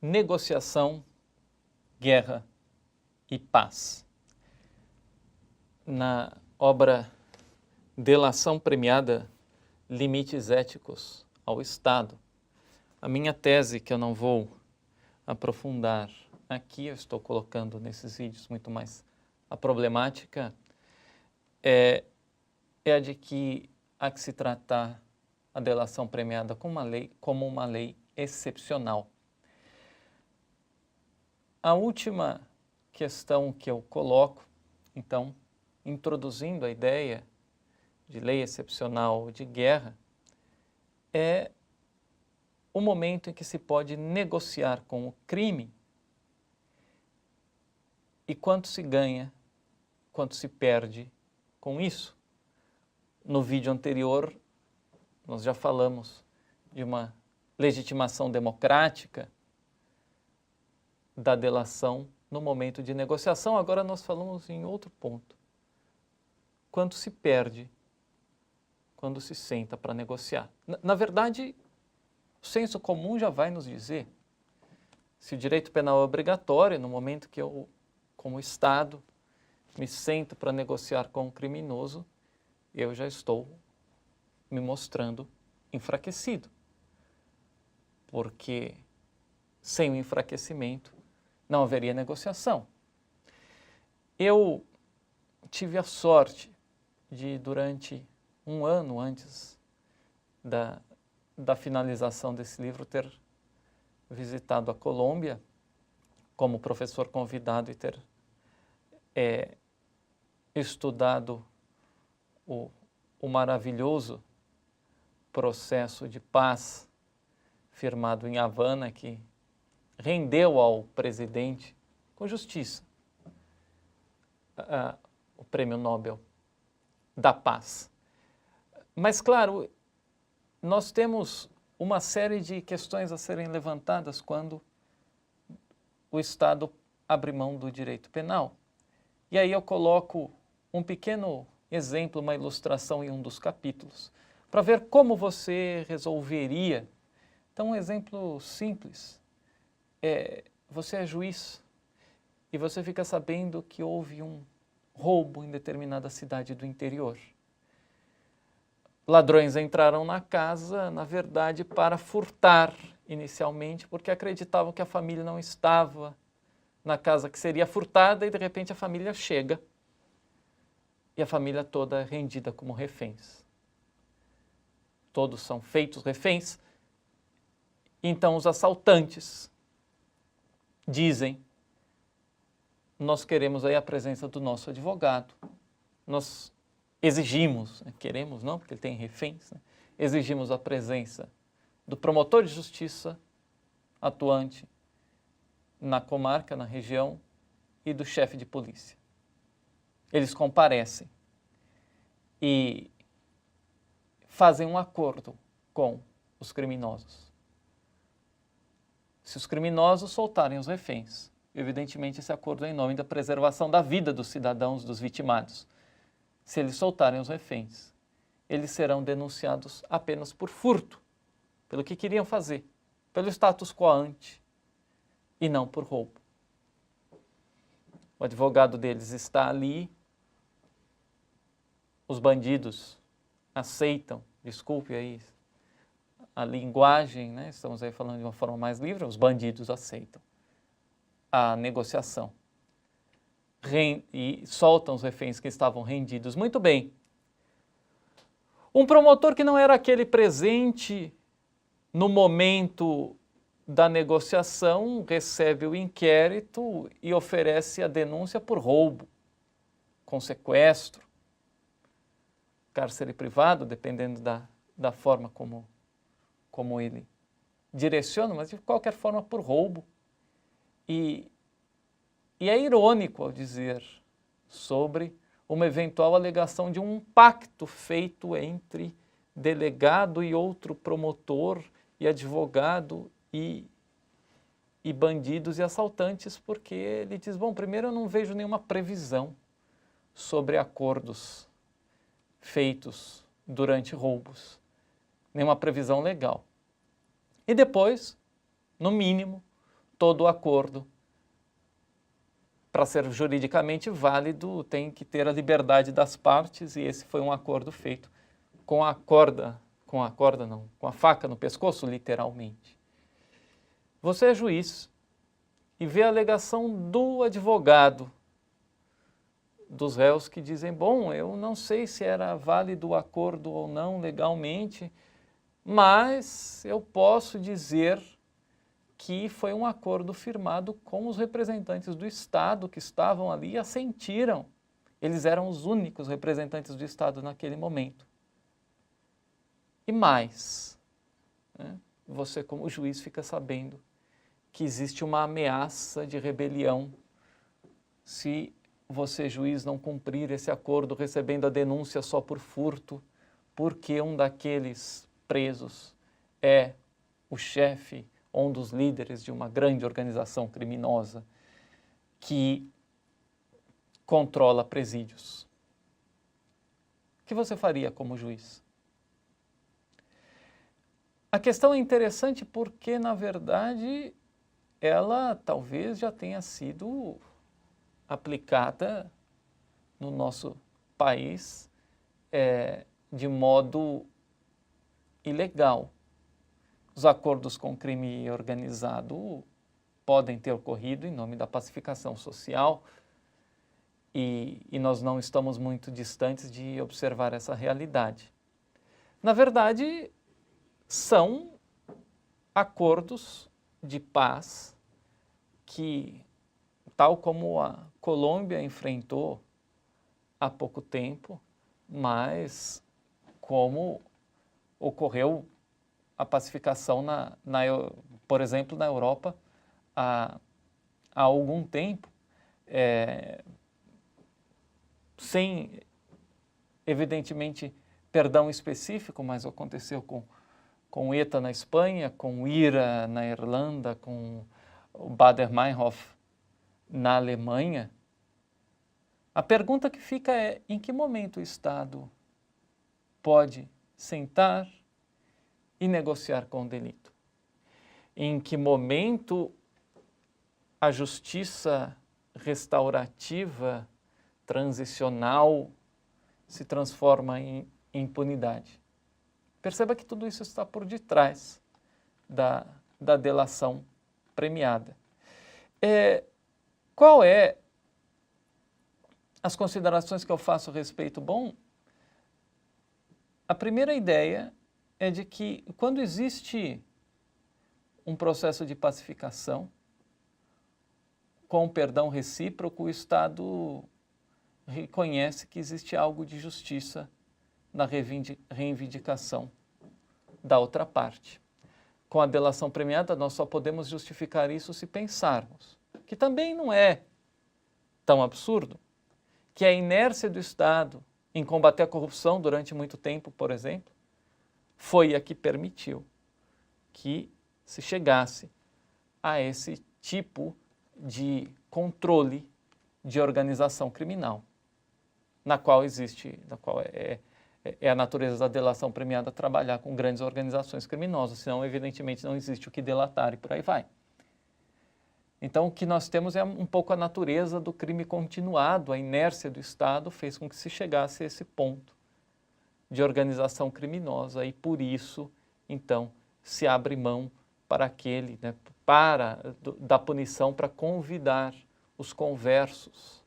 negociação, guerra e paz. Na obra Delação Premiada, Limites Éticos ao Estado, a minha tese, que eu não vou aprofundar aqui, eu estou colocando nesses vídeos muito mais a problemática, é a de que há que se tratar a delação premiada como uma lei excepcional. A última questão que eu coloco, então, introduzindo a ideia de lei excepcional de guerra, é o momento em que se pode negociar com o crime e quanto se ganha, quanto se perde com isso. No vídeo anterior, nós já falamos de uma legitimação democrática da delação no momento de negociação. Agora nós falamos em outro ponto. Quanto se perde quando se senta para negociar. Na verdade, o senso comum já vai nos dizer, se o direito penal é obrigatório, no momento que eu, como Estado, me sento para negociar com um criminoso, eu já estou me mostrando enfraquecido. Porque sem o enfraquecimento não haveria negociação. Eu tive a sorte de, durante um ano antes da finalização desse livro, ter visitado a Colômbia como professor convidado e ter estudado o maravilhoso processo de paz firmado em Havana, que rendeu ao presidente, com justiça, o Prêmio Nobel da Paz. Mas, claro, nós temos uma série de questões a serem levantadas quando o Estado abre mão do direito penal. E aí eu coloco um pequeno exemplo, uma ilustração em um dos capítulos, para ver como você resolveria. Então, um exemplo simples. Você é juiz e você fica sabendo que houve um roubo em determinada cidade do interior. Ladrões entraram na casa, na verdade, para furtar inicialmente, porque acreditavam que a família não estava na casa que seria furtada e, de repente, a família chega e a família toda é rendida como reféns. Todos são feitos reféns. Então, os assaltantes dizem: nós queremos aí a presença do nosso advogado. Nós exigimos, queremos não, porque ele tem reféns, exigimos a presença do promotor de justiça atuante na comarca, na região, e do chefe de polícia. Eles comparecem e fazem um acordo com os criminosos. Se os criminosos soltarem os reféns, evidentemente esse acordo é em nome da preservação da vida dos cidadãos, dos vitimados. Se eles soltarem os reféns, eles serão denunciados apenas por furto, pelo que queriam fazer, pelo status quo ante, e não por roubo. O advogado deles está ali, os bandidos aceitam, desculpe aí a linguagem, estamos aí falando de uma forma mais livre, os bandidos aceitam a negociação e soltam os reféns que estavam rendidos. Muito bem. Um promotor que não era aquele presente no momento da negociação recebe o inquérito e oferece a denúncia por roubo, com sequestro, cárcere privado, dependendo da forma como ele direciona, mas de qualquer forma por roubo. E é irônico ao dizer sobre uma eventual alegação de um pacto feito entre delegado e outro promotor e advogado e bandidos e assaltantes, porque ele diz, bom, primeiro eu não vejo nenhuma previsão sobre acordos feitos durante roubos, nenhuma previsão legal. E depois, no mínimo, todo acordo, para ser juridicamente válido, tem que ter a liberdade das partes, e esse foi um acordo feito com a faca no pescoço, literalmente. Você é juiz e vê a alegação do advogado dos réus que dizem, bom, eu não sei se era válido o acordo ou não legalmente, mas eu posso dizer que foi um acordo firmado com os representantes do Estado que estavam ali e assentiram. Eles eram os únicos representantes do Estado naquele momento. E mais, né, você como juiz fica sabendo que existe uma ameaça de rebelião se você, juiz, não cumprir esse acordo recebendo a denúncia só por furto, porque um daqueles presos é o chefe ou um dos líderes de uma grande organização criminosa que controla presídios. O que você faria como juiz? A questão é interessante porque, na verdade, ela talvez já tenha sido aplicada no nosso país de modo ilegal. Os acordos com crime organizado podem ter ocorrido em nome da pacificação social e nós não estamos muito distantes de observar essa realidade. Na verdade, são acordos de paz que, tal como a Colômbia enfrentou há pouco tempo, mas como ocorreu a pacificação, por exemplo, na Europa há algum tempo, sem, evidentemente, perdão específico, mas aconteceu com ETA na Espanha, com IRA na Irlanda, com o Baader-Meinhof na Alemanha. A pergunta que fica é, em que momento o Estado pode sentar e negociar com o delito? Em que momento a justiça restaurativa, transicional, se transforma em impunidade? Perceba que tudo isso está por detrás da delação premiada. Qual é as considerações que eu faço a respeito? Bom, a primeira ideia é de que quando existe um processo de pacificação, com perdão recíproco, o Estado reconhece que existe algo de justiça na reivindicação da outra parte. Com a delação premiada, nós só podemos justificar isso se pensarmos, que também não é tão absurdo, que a inércia do Estado em combater a corrupção durante muito tempo, por exemplo, foi a que permitiu que se chegasse a esse tipo de controle de organização criminal, na qual é a natureza da delação premiada trabalhar com grandes organizações criminosas, senão, evidentemente, não existe o que delatar e por aí vai. Então, o que nós temos é um pouco a natureza do crime continuado, a inércia do Estado fez com que se chegasse a esse ponto de organização criminosa e, por isso, então, se abre mão para da punição para convidar os conversos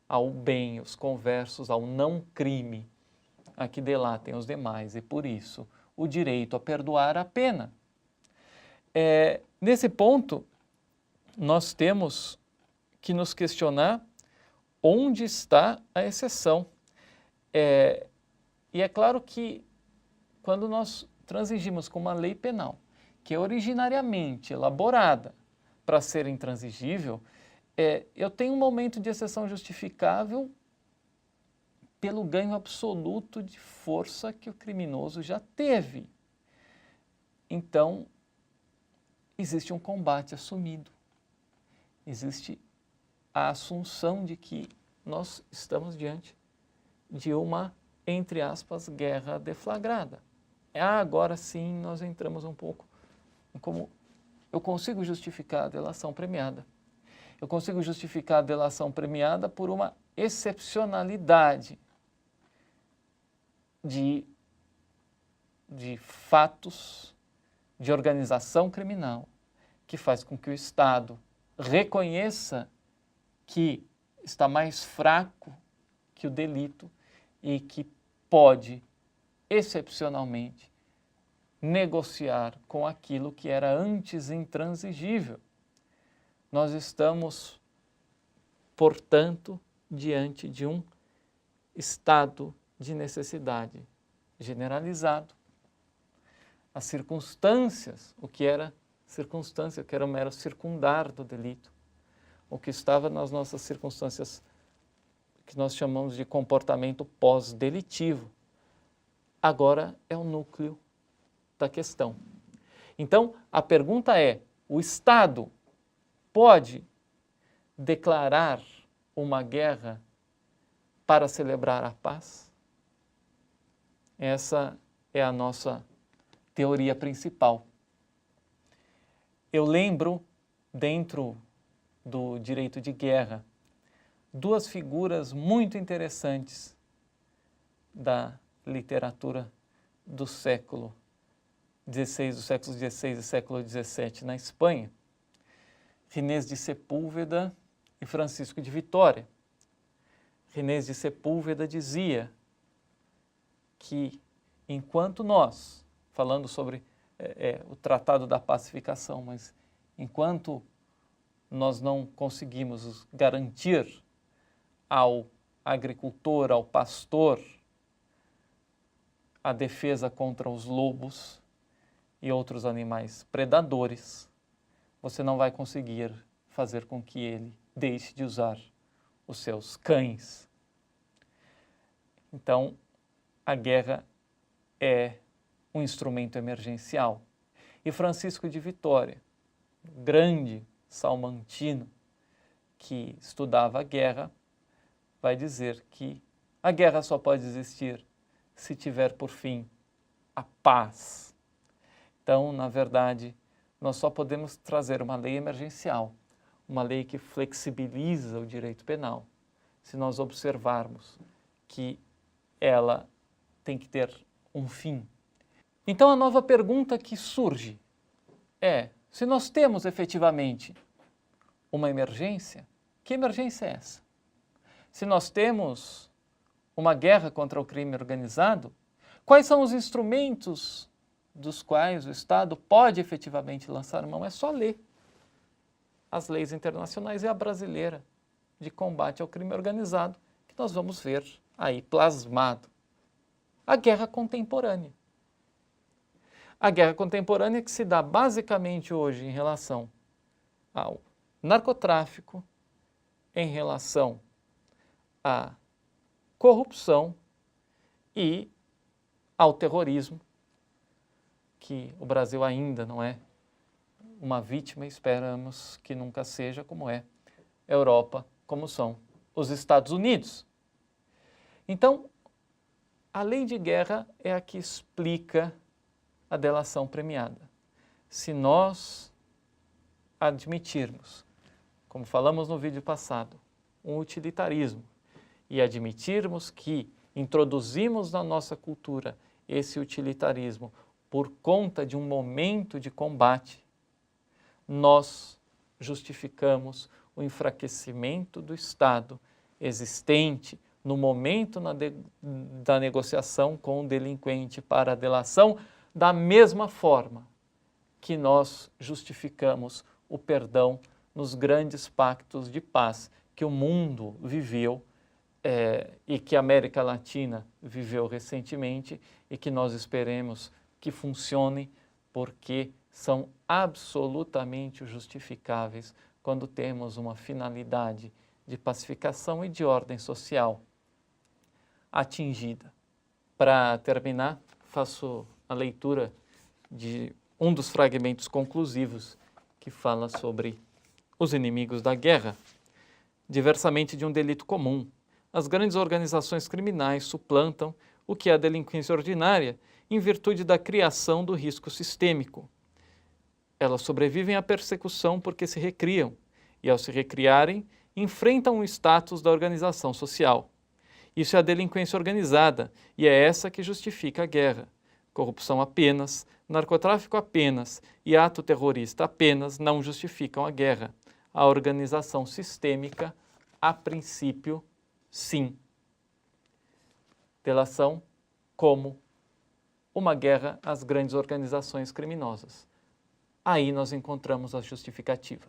ao bem, os conversos ao não crime, a que delatem os demais, e por isso o direito a perdoar a pena. Nesse ponto, nós temos que nos questionar onde está a exceção. E é claro que quando nós transigimos com uma lei penal, que é originariamente elaborada para ser intransigível, eu tenho um momento de exceção justificável pelo ganho absoluto de força que o criminoso já teve. Então, existe um combate assumido. Existe a assunção de que nós estamos diante de uma, entre aspas, guerra deflagrada. Agora sim nós entramos um pouco como eu consigo justificar a delação premiada. Eu consigo justificar a delação premiada por uma excepcionalidade de fatos de organização criminal que faz com que o Estado reconheça que está mais fraco que o delito e que pode, excepcionalmente, negociar com aquilo que era antes intransigível. Nós estamos, portanto, diante de um estado de necessidade generalizado. As circunstâncias, o que era circunstância, que era o mero circundar do delito, o que estava nas nossas circunstâncias que nós chamamos de comportamento pós-delitivo, agora é o núcleo da questão. Então, a pergunta é, o Estado pode declarar uma guerra para celebrar a paz? Essa é a nossa teoria principal. Eu lembro, dentro do direito de guerra, duas figuras muito interessantes da literatura do século XVI, dos séculos XVI e século XVII na Espanha, Ginés de Sepúlveda e Francisco de Vitória. Ginés de Sepúlveda dizia que enquanto nós, falando sobre o Tratado da Pacificação, mas enquanto nós não conseguimos garantir ao agricultor, ao pastor, a defesa contra os lobos e outros animais predadores, você não vai conseguir fazer com que ele deixe de usar os seus cães. Então, a guerra é um instrumento emergencial. E Francisco de Vitória, grande salmantino que estudava a guerra, vai dizer que a guerra só pode existir se tiver por fim a paz. Então, na verdade, nós só podemos trazer uma lei emergencial, uma lei que flexibiliza o direito penal, se nós observarmos que ela tem que ter um fim. Então, a nova pergunta que surge é, se nós temos efetivamente uma emergência, que emergência é essa? Se nós temos uma guerra contra o crime organizado, quais são os instrumentos dos quais o Estado pode efetivamente lançar mão? É só ler as leis internacionais e a brasileira de combate ao crime organizado, que nós vamos ver aí plasmado. A guerra contemporânea. A guerra contemporânea que se dá basicamente hoje em relação ao narcotráfico, em relação à corrupção e ao terrorismo, que o Brasil ainda não é uma vítima, esperamos que nunca seja, como é a Europa, como são os Estados Unidos. Então, a lei de guerra é a que explica a delação premiada. Se nós admitirmos, como falamos no vídeo passado, um utilitarismo e admitirmos que introduzimos na nossa cultura esse utilitarismo por conta de um momento de combate, nós justificamos o enfraquecimento do Estado existente no momento da negociação com o delinquente para a delação, da mesma forma que nós justificamos o perdão nos grandes pactos de paz que o mundo viveu e que a América Latina viveu recentemente e que nós esperemos que funcionem, porque são absolutamente justificáveis quando temos uma finalidade de pacificação e de ordem social atingida. Para terminar, faço a leitura de um dos fragmentos conclusivos que fala sobre os inimigos da guerra. Diversamente de um delito comum, as grandes organizações criminais suplantam o que é a delinquência ordinária em virtude da criação do risco sistêmico. Elas sobrevivem à persecução porque se recriam, e ao se recriarem, enfrentam o status da organização social. Isso é a delinquência organizada, e é essa que justifica a guerra. Corrupção apenas, narcotráfico apenas e ato terrorista apenas não justificam a guerra. A organização sistêmica, a princípio, sim. Delação como uma guerra às grandes organizações criminosas. Aí nós encontramos a justificativa.